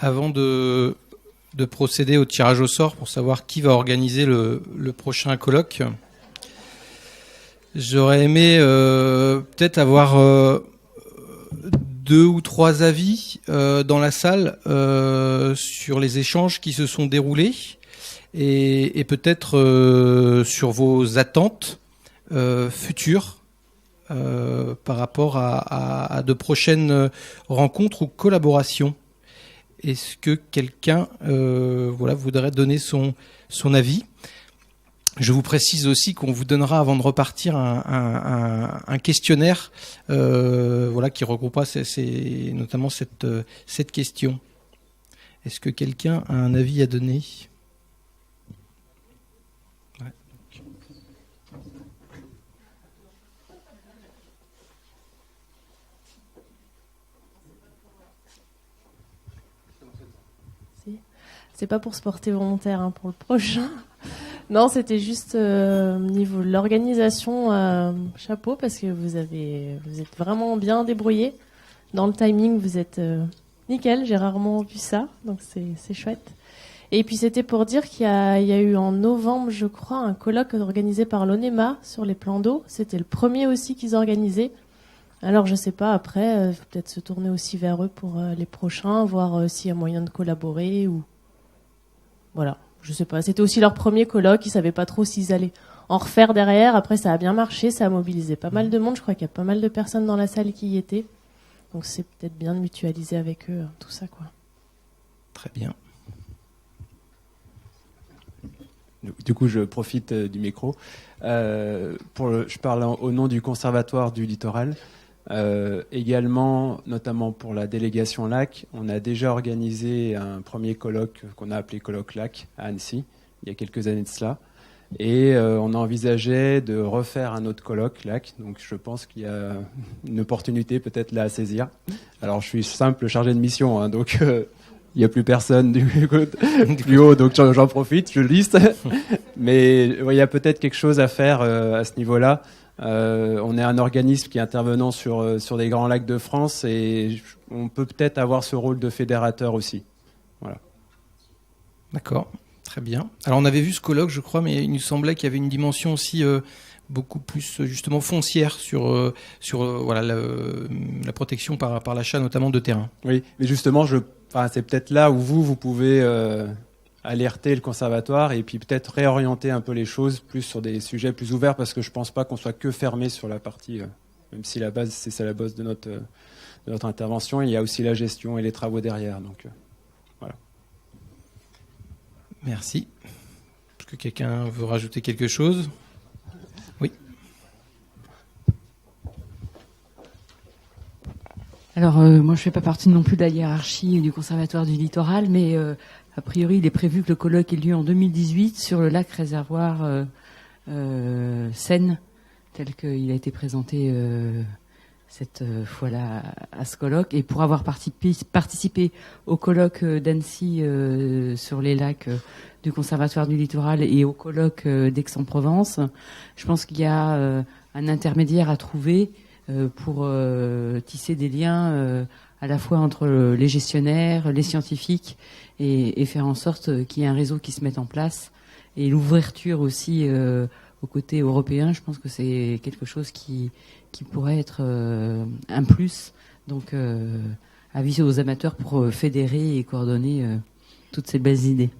Avant de procéder au tirage au sort pour savoir qui va organiser le prochain colloque, j'aurais aimé peut-être avoir 2 ou 3 avis dans la salle sur les échanges qui se sont déroulés et peut-être sur vos attentes futures par rapport à de prochaines rencontres ou collaborations. Est-ce que quelqu'un voudrait donner son avis ? Je vous précise aussi qu'on vous donnera, avant de repartir, un questionnaire qui regroupera notamment cette question. Est-ce que quelqu'un a un avis à donner ? Ouais. C'est pas pour se porter volontaire pour le prochain. Non, c'était juste au niveau de l'organisation, chapeau, parce que vous êtes vraiment bien débrouillés. Dans le timing, vous êtes nickel. J'ai rarement vu ça, donc c'est chouette. Et puis c'était pour dire qu'il y a eu en novembre, je crois, un colloque organisé par l'ONEMA sur les plans d'eau. C'était le premier aussi qu'ils organisaient. Alors je sais pas, après, peut-être se tourner aussi vers eux pour les prochains, voir s'il y a moyen de collaborer ou... Voilà, je sais pas. C'était aussi leur premier colloque. Ils savaient pas trop s'ils allaient en refaire derrière. Après, ça a bien marché. Ça a mobilisé pas mal de monde. Je crois qu'il y a pas mal de personnes dans la salle qui y étaient. Donc, c'est peut-être bien de mutualiser avec eux tout ça, quoi. Très bien. Du coup, je profite du micro. Je parle au nom du Conservatoire du Littoral. Également, notamment pour la délégation LAC, on a déjà organisé un premier colloque qu'on a appelé colloque LAC à Annecy, il y a quelques années de cela. Et on a envisagé de refaire un autre colloque LAC, donc je pense qu'il y a une opportunité peut-être là à saisir. Alors je suis simple chargé de mission, donc il n'y a plus personne du plus haut, donc j'en profite, je liste. Mais il y a peut-être quelque chose à faire à ce niveau-là. On est un organisme qui est intervenant sur des grands lacs de France et on peut peut-être avoir ce rôle de fédérateur aussi. Voilà. D'accord, très bien. Alors on avait vu ce colloque, je crois, mais il nous semblait qu'il y avait une dimension aussi beaucoup plus justement foncière sur la protection par l'achat notamment de terrain. Oui, mais justement, c'est peut-être là où vous pouvez alerter le conservatoire et puis peut-être réorienter un peu les choses plus sur des sujets plus ouverts parce que je pense pas qu'on soit que fermé sur la partie, même si la base, c'est ça la base de notre intervention, il y a aussi la gestion et les travaux derrière. Donc voilà. Merci. Est-ce que quelqu'un veut rajouter quelque chose ? Oui. Alors moi je fais pas partie non plus de la hiérarchie du Conservatoire du Littoral, mais a priori, il est prévu que le colloque ait lieu en 2018 sur le lac réservoir Seine, tel qu'il a été présenté cette fois-là à ce colloque. Et pour avoir participé au colloque d'Annecy sur les lacs du Conservatoire du Littoral et au colloque d'Aix-en-Provence, je pense qu'il y a un intermédiaire à trouver pour tisser des liens à la fois entre les gestionnaires, les scientifiques, et faire en sorte qu'il y ait un réseau qui se mette en place. Et l'ouverture aussi au côté européen, je pense que c'est quelque chose qui pourrait être un plus. Donc, avis aux amateurs pour fédérer et coordonner toutes ces belles idées.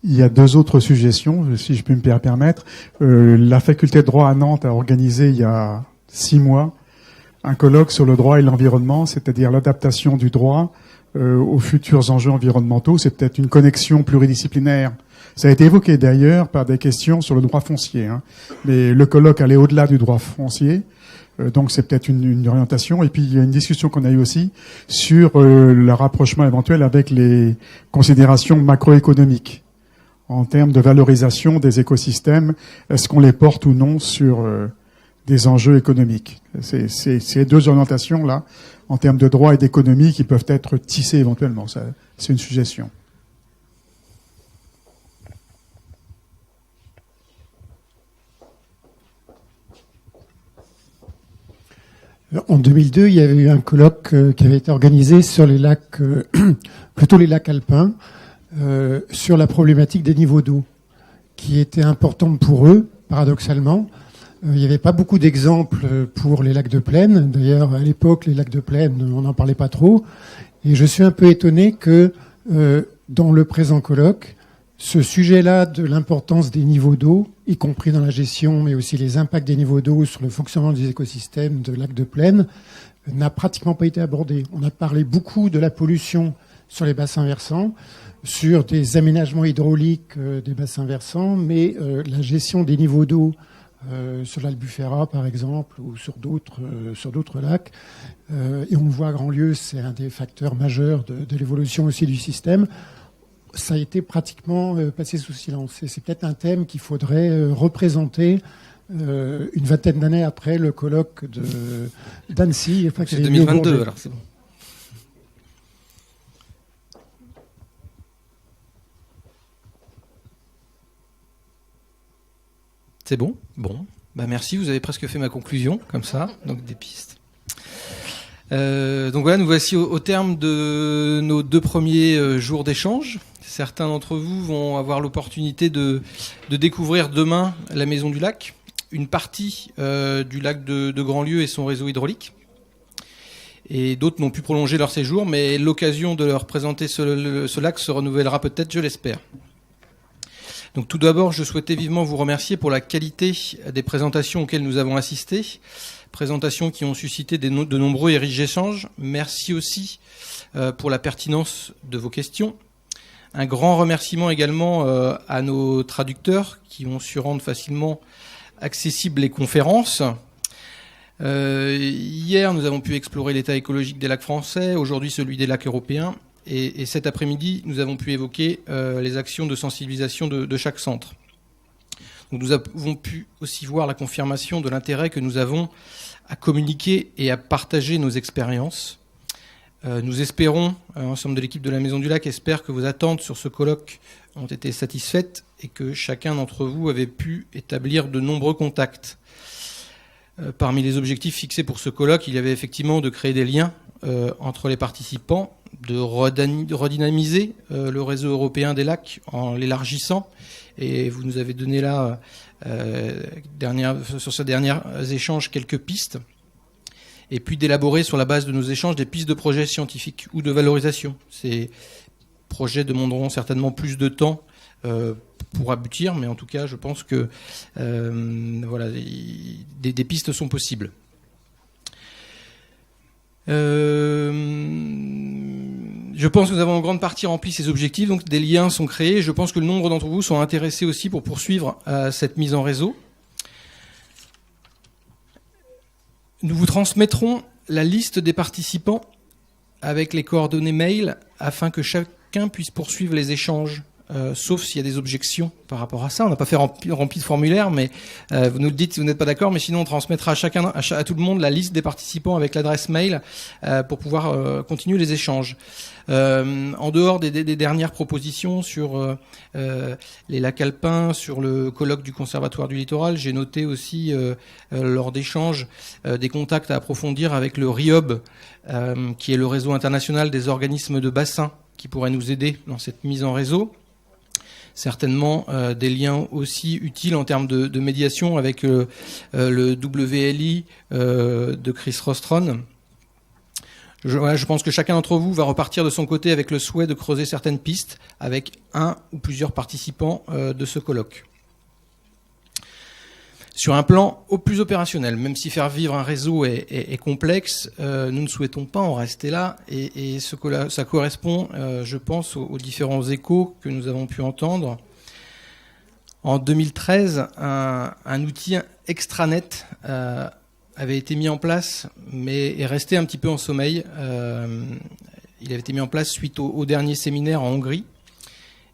Il y a 2 autres suggestions, si je peux me permettre. La faculté de droit à Nantes a organisé il y a 6 mois un colloque sur le droit et l'environnement, c'est-à-dire l'adaptation du droit aux futurs enjeux environnementaux. C'est peut-être une connexion pluridisciplinaire. Ça a été évoqué d'ailleurs par des questions sur le droit foncier. Mais le colloque allait au-delà du droit foncier. Donc c'est peut-être une orientation. Et puis il y a une discussion qu'on a eue aussi sur le rapprochement éventuel avec les considérations macroéconomiques en termes de valorisation des écosystèmes. Est-ce qu'on les porte ou non sur des enjeux économiques? C'est ces 2 orientations-là, en termes de droit et d'économie, qui peuvent être tissées éventuellement. Ça, c'est une suggestion. En 2002, il y avait eu un colloque qui avait été organisé sur les lacs, plutôt les lacs alpins, sur la problématique des niveaux d'eau, qui était importante pour eux, paradoxalement. Il n'y avait pas beaucoup d'exemples pour les lacs de plaine. D'ailleurs, à l'époque, les lacs de plaine, on n'en parlait pas trop. Et je suis un peu étonné que dans le présent colloque, ce sujet-là de l'importance des niveaux d'eau, y compris dans la gestion, mais aussi les impacts des niveaux d'eau sur le fonctionnement des écosystèmes de lacs de plaine, n'a pratiquement pas été abordé. On a parlé beaucoup de la pollution sur les bassins versants, sur des aménagements hydrauliques des bassins versants, mais la gestion des niveaux d'eau sur l'Albufera, par exemple, ou sur d'autres lacs, et on le voit à Grandlieu, c'est un des facteurs majeurs de l'évolution aussi du système. Ça a été pratiquement passé sous silence. Et c'est peut-être un thème qu'il faudrait représenter une vingtaine d'années après le colloque d'Annecy. C'est 2022, alors c'est bon. C'est bon ? Bon. Bah merci, vous avez presque fait ma conclusion, comme ça, donc des pistes. Donc voilà, nous voici au terme de nos 2 premiers jours d'échange. Certains d'entre vous vont avoir l'opportunité de découvrir demain la Maison du Lac, une partie du lac de Grandlieu et son réseau hydraulique. Et d'autres n'ont pu prolonger leur séjour, mais l'occasion de leur présenter ce lac se renouvellera peut-être, je l'espère. Donc tout d'abord, je souhaitais vivement vous remercier pour la qualité des présentations auxquelles nous avons assisté, présentations qui ont suscité de nombreux et riches échanges. Merci aussi pour la pertinence de vos questions. Un grand remerciement également à nos traducteurs qui ont su rendre facilement accessibles les conférences. Hier, nous avons pu explorer l'état écologique des lacs français, aujourd'hui celui des lacs européens. Et cet après-midi, nous avons pu évoquer les actions de sensibilisation de chaque centre. Donc nous avons pu aussi voir la confirmation de l'intérêt que nous avons à communiquer et à partager nos expériences. Nous espérons, l'ensemble de l'équipe de la Maison du Lac espère que vos attentes sur ce colloque ont été satisfaites et que chacun d'entre vous avait pu établir de nombreux contacts. Parmi les objectifs fixés pour ce colloque, il y avait effectivement de créer des liens entre les participants, de redynamiser le réseau européen des lacs en l'élargissant. Et vous nous avez donné là, sur ces derniers échanges, quelques pistes. Et puis d'élaborer sur la base de nos échanges des pistes de projets scientifiques ou de valorisation. Ces projets demanderont certainement plus de temps pour aboutir, mais en tout cas, je pense que voilà, des pistes sont possibles. Je pense que nous avons en grande partie rempli ces objectifs, donc des liens sont créés. Je pense que le nombre d'entre vous sont intéressés aussi pour poursuivre cette mise en réseau. Nous vous transmettrons la liste des participants avec les coordonnées mail afin que chacun puisse poursuivre les échanges, sauf s'il y a des objections par rapport à ça. On n'a pas fait rempli de formulaire, mais vous nous le dites si vous n'êtes pas d'accord, mais sinon on transmettra à tout le monde la liste des participants avec l'adresse mail pour pouvoir continuer les échanges. En dehors des dernières propositions sur les lacs alpins, sur le colloque du Conservatoire du Littoral, j'ai noté aussi lors d'échanges des contacts à approfondir avec le RIOB, qui est le réseau international des organismes de bassin, qui pourrait nous aider dans cette mise en réseau. Certainement des liens aussi utiles en termes de médiation avec le WLI de Chris Rostron. Je pense que chacun d'entre vous va repartir de son côté avec le souhait de creuser certaines pistes avec un ou plusieurs participants de ce colloque. Sur un plan au plus opérationnel, même si faire vivre un réseau est complexe, nous ne souhaitons pas en rester là et ça correspond, je pense, aux différents échos que nous avons pu entendre. En 2013, un outil extranet avait été mis en place, mais est resté un petit peu en sommeil. Il avait été mis en place suite au dernier séminaire en Hongrie.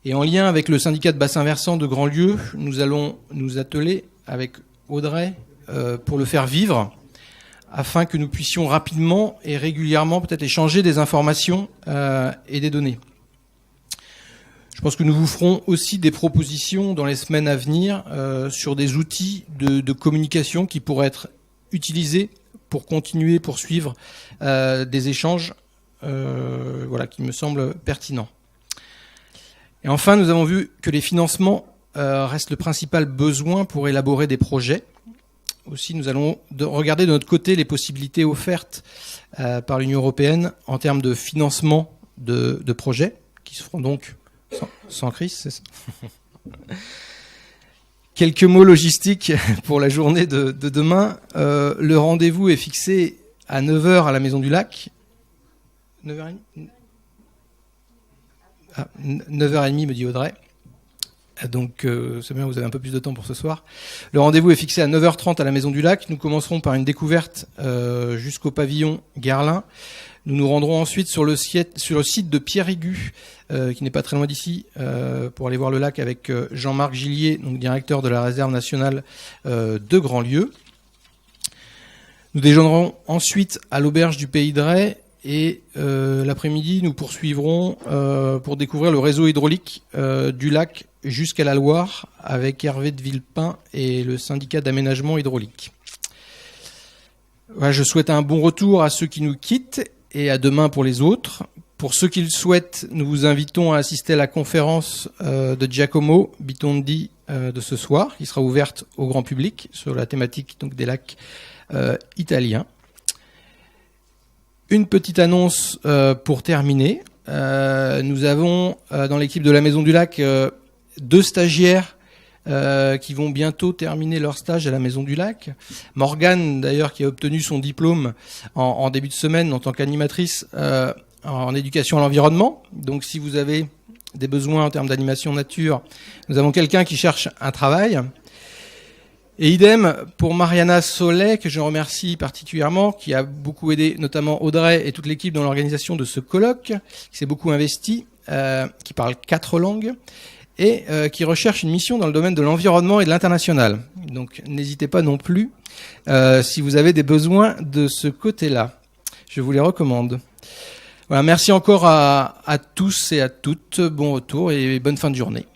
Et en lien avec le syndicat de bassin versant de Grandlieu, nous allons nous atteler avec Audrey pour le faire vivre, afin que nous puissions rapidement et régulièrement peut-être échanger des informations et des données. Je pense que nous vous ferons aussi des propositions dans les semaines à venir sur des outils de communication qui pourraient être utilisés pour continuer, poursuivre des échanges qui me semblent pertinents. Et enfin, nous avons vu que les financements restent le principal besoin pour élaborer des projets. Aussi, nous allons regarder de notre côté les possibilités offertes par l'Union européenne en termes de financement de projets, qui se feront donc sans crise, c'est ça. Quelques mots logistiques pour la journée de demain. Le rendez-vous est fixé à 9h à la Maison du Lac. 9h30 9h30 me dit Audrey. Donc c'est bien, vous avez un peu plus de temps pour ce soir. Le rendez-vous est fixé à 9h30 à la Maison du Lac. Nous commencerons par une découverte jusqu'au pavillon Garlin. Nous nous rendrons ensuite sur le site de Pierre-Igu, qui n'est pas très loin d'ici, pour aller voir le lac avec Jean-Marc Gillier, donc directeur de la réserve nationale de Grandlieu. Nous déjeunerons ensuite à l'auberge du Pays de Ré et l'après-midi, nous poursuivrons pour découvrir le réseau hydraulique du lac jusqu'à la Loire avec Hervé de Villepin et le syndicat d'aménagement hydraulique. Voilà, je souhaite un bon retour à ceux qui nous quittent et à demain pour les autres. Pour ceux qui le souhaitent, nous vous invitons à assister à la conférence de Giacomo Bitondi de ce soir, qui sera ouverte au grand public sur la thématique donc, des lacs italiens. Une petite annonce pour terminer. Nous avons dans l'équipe de la Maison du Lac 2 stagiaires qui vont bientôt terminer leur stage à la Maison du Lac. Morgane, d'ailleurs, qui a obtenu son diplôme en début de semaine en tant qu'animatrice en éducation à l'environnement. Donc, si vous avez des besoins en termes d'animation nature, nous avons quelqu'un qui cherche un travail. Et idem pour Mariana Solé, que je remercie particulièrement, qui a beaucoup aidé notamment Audrey et toute l'équipe dans l'organisation de ce colloque, qui s'est beaucoup investi, qui parle 4 langues, et qui recherche une mission dans le domaine de l'environnement et de l'international. Donc n'hésitez pas non plus si vous avez des besoins de ce côté-là. Je vous les recommande. Voilà, merci encore à tous et à toutes. Bon retour et bonne fin de journée.